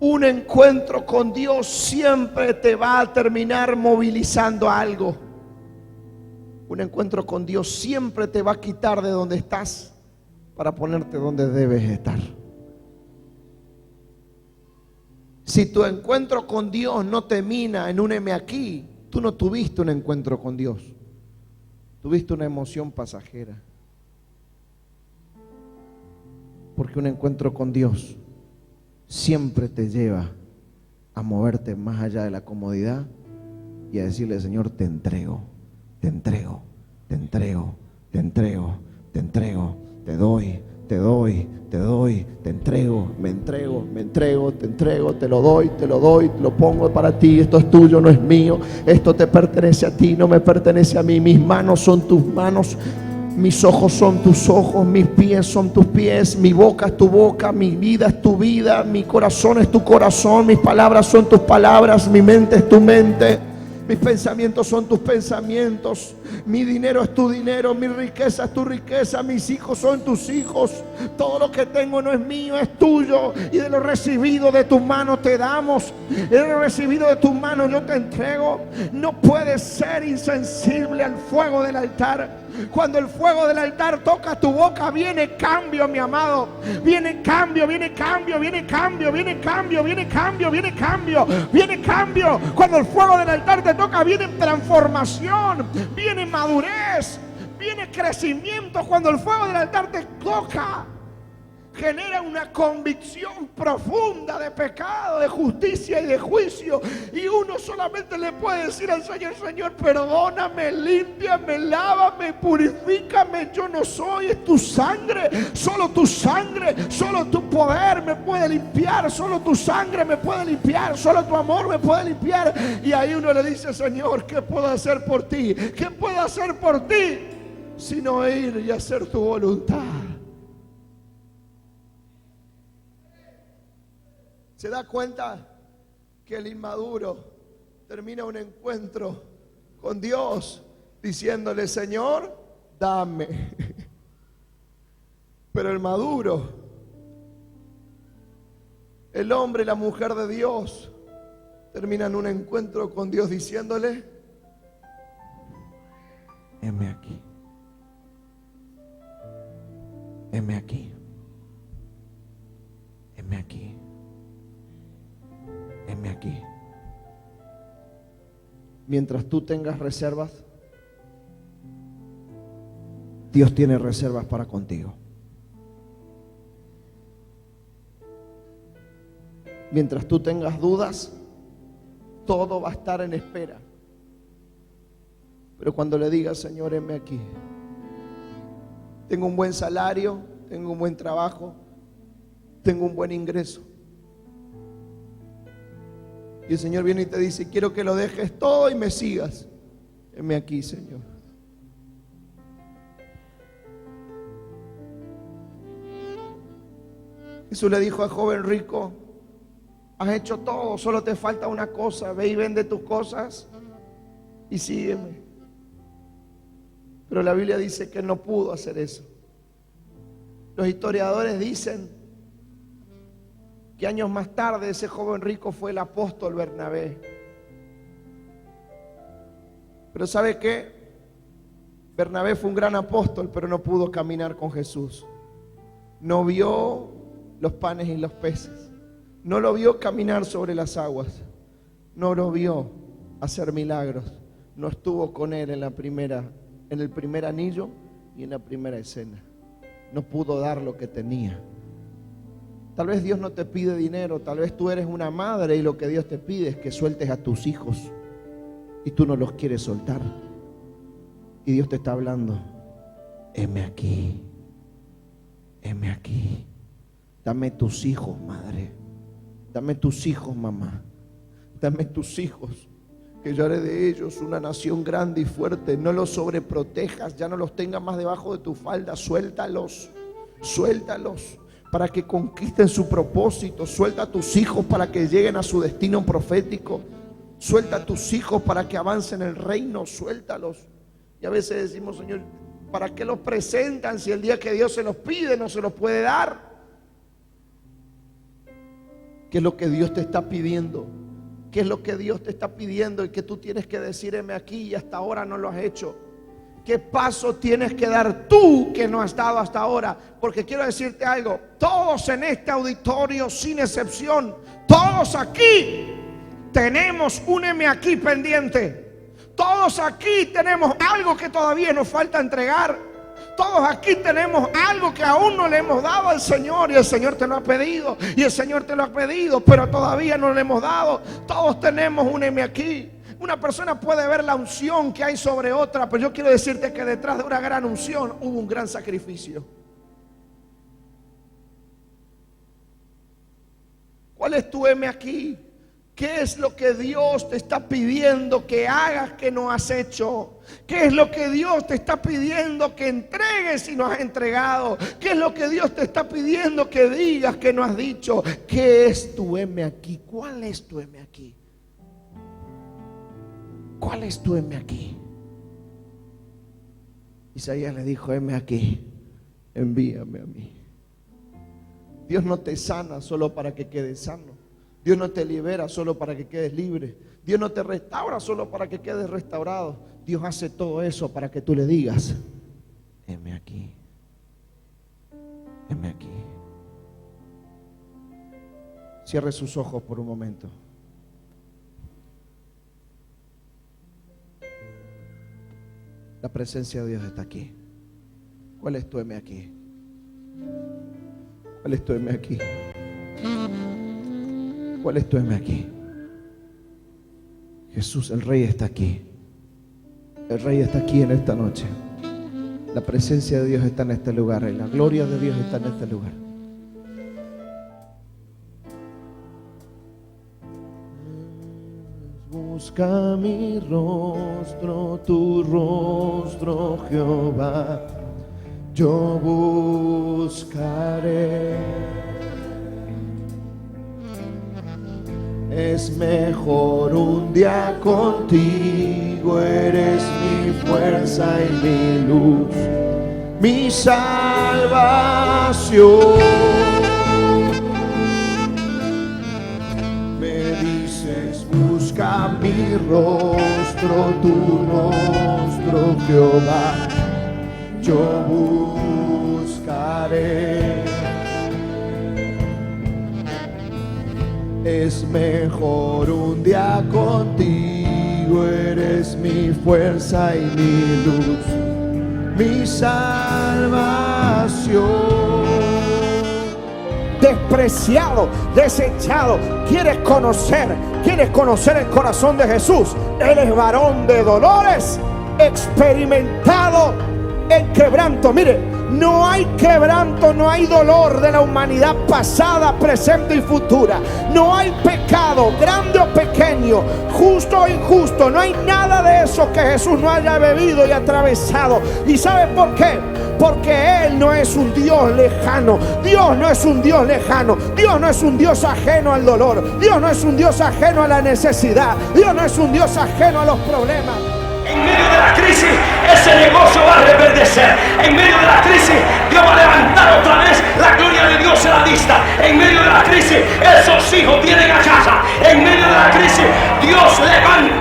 Un encuentro con Dios siempre te va a terminar movilizando algo. Un encuentro con Dios siempre te va a quitar de donde estás para ponerte donde debes estar. Si tu encuentro con Dios no termina en un heme aquí, tú no tuviste un encuentro con Dios, tuviste una emoción pasajera. Porque un encuentro con Dios siempre te lleva a moverte más allá de la comodidad y a decirle: Señor, te entrego, te entrego, te entrego, te entrego, te entrego, te doy, te doy, te doy, te entrego, me entrego, me entrego, te entrego, te lo doy, te lo pongo para ti. Esto es tuyo, no es mío. Esto te pertenece a ti, no me pertenece a mí. Mis manos son tus manos, mis ojos son tus ojos, mis pies son tus pies, mi boca es tu boca, mi vida es tu vida, mi corazón es tu corazón, mis palabras son tus palabras, mi mente es tu mente, mis pensamientos son tus pensamientos, mi dinero es tu dinero, mi riqueza es tu riqueza, mis hijos son tus hijos. Todo lo que tengo no es mío, es tuyo, y de lo recibido de tus manos te damos, de lo recibido de tus manos yo te entrego. No puedes ser insensible al fuego del altar. Cuando el fuego del altar toca tu boca, viene cambio, mi amado. Viene cambio, viene cambio, viene cambio, viene cambio, viene cambio, viene cambio, viene cambio. Cuando el fuego del altar te toca, viene transformación, viene madurez, viene crecimiento. Cuando el fuego del altar te toca, genera una convicción profunda de pecado, de justicia y de juicio. Y uno solamente le puede decir al Señor: Señor, perdóname, límpiame, lávame, purifícame. Yo no soy, es tu sangre, solo tu poder me puede limpiar, solo tu sangre me puede limpiar, solo tu amor me puede limpiar. Y ahí uno le dice: Señor, ¿qué puedo hacer por ti? ¿Qué puedo hacer por ti? Sino ir y hacer tu voluntad. ¿Se da cuenta que el inmaduro termina un encuentro con Dios diciéndole: Señor, dame? Pero el maduro, el hombre y la mujer de Dios, terminan un encuentro con Dios diciéndole: heme aquí, heme aquí, heme aquí. Heme aquí. Mientras tú tengas reservas, Dios tiene reservas para contigo. Mientras tú tengas dudas, todo va a estar en espera. Pero cuando le digas, Señor, heme aquí, tengo un buen salario, tengo un buen trabajo, tengo un buen ingreso, y el Señor viene y te dice, quiero que lo dejes todo y me sigas, heme aquí, Señor. Jesús le dijo al joven rico, has hecho todo, solo te falta una cosa, ve y vende tus cosas y sígueme. Pero la Biblia dice que no pudo hacer eso. Los historiadores dicen que años más tarde ese joven rico fue el apóstol Bernabé. Pero ¿sabe qué? Bernabé fue un gran apóstol, pero no pudo caminar con Jesús. No vio los panes y los peces. No lo vio caminar sobre las aguas. No lo vio hacer milagros. No estuvo con él en el primer anillo y en la primera escena. No pudo dar lo que tenía. Tal vez Dios no te pide dinero, tal vez tú eres una madre y lo que Dios te pide es que sueltes a tus hijos y tú no los quieres soltar. Y Dios te está hablando, heme aquí, heme aquí. Dame tus hijos, madre. Dame tus hijos, mamá. Dame tus hijos, que yo haré de ellos una nación grande y fuerte. No los sobreprotejas, ya no los tengas más debajo de tu falda. Suéltalos, suéltalos para que conquisten su propósito. Suelta a tus hijos para que lleguen a su destino profético. Suelta a tus hijos para que avancen el reino. Suéltalos. Y a veces decimos, Señor, ¿para qué los presentan si el día que Dios se los pide no se los puede dar? ¿Qué es lo que Dios te está pidiendo? ¿Qué es lo que Dios te está pidiendo y que tú tienes que decir, heme aquí, y hasta ahora no lo has hecho? ¿Qué paso tienes que dar tú que no has dado hasta ahora? Porque quiero decirte algo, todos en este auditorio, sin excepción, todos aquí tenemos un heme aquí pendiente. Todos aquí tenemos algo que todavía nos falta entregar. Todos aquí tenemos algo que aún no le hemos dado al Señor, y el Señor te lo ha pedido, y el Señor te lo ha pedido, pero todavía no le hemos dado. Todos tenemos un heme aquí. Una persona puede ver la unción que hay sobre otra, pero yo quiero decirte que detrás de una gran unción hubo un gran sacrificio. ¿Cuál es tu heme aquí? ¿Qué es lo que Dios te está pidiendo que hagas que no has hecho? ¿Qué es lo que Dios te está pidiendo que entregues y no has entregado? ¿Qué es lo que Dios te está pidiendo que digas que no has dicho? ¿Qué es tu heme aquí? ¿Cuál es tu heme aquí? ¿Cuál es tu heme aquí? Isaías le dijo, heme aquí, envíame a mí. Dios no te sana solo para que quedes sano. Dios no te libera solo para que quedes libre. Dios no te restaura solo para que quedes restaurado. Dios hace todo eso para que tú le digas, heme aquí, heme aquí. Cierre sus ojos por un momento. La presencia de Dios está aquí. ¿Cuál es tu heme aquí? ¿Cuál es tu heme aquí? ¿Cuál es tu heme aquí? Jesús, el Rey está aquí. El Rey está aquí en esta noche. La presencia de Dios está en este lugar y la gloria de Dios está en este lugar. Busca mi rostro, tu rostro, Jehová. Yo buscaré. Es mejor un día contigo, eres mi fuerza y mi luz, mi salvación. Me dices, busca mi rostro, tu rostro, Jehová. Yo buscaré. Es mejor un día contigo, eres mi fuerza y mi luz, mi salvación. despreciado, desechado. ¿Quieres conocer el corazón de Jesús? Él es varón de dolores, experimentado en quebranto. Mire, no hay quebranto, no hay dolor de la humanidad pasada, presente y futura. No hay pecado, grande o pequeño, justo o injusto. No hay nada de eso que Jesús no haya bebido y atravesado. ¿Y sabe por qué? Porque Él no es un Dios lejano. Dios no es un Dios lejano. Dios no es un Dios ajeno al dolor. Dios no es un Dios ajeno a la necesidad. Dios no es un Dios ajeno a los problemas. En medio de la crisis, ese negocio va a reverdecer. En medio de la crisis, Dios va a levantar otra vez la gloria de Dios en la vista. En medio de la crisis, esos hijos vienen a casa. En medio de la crisis, Dios levanta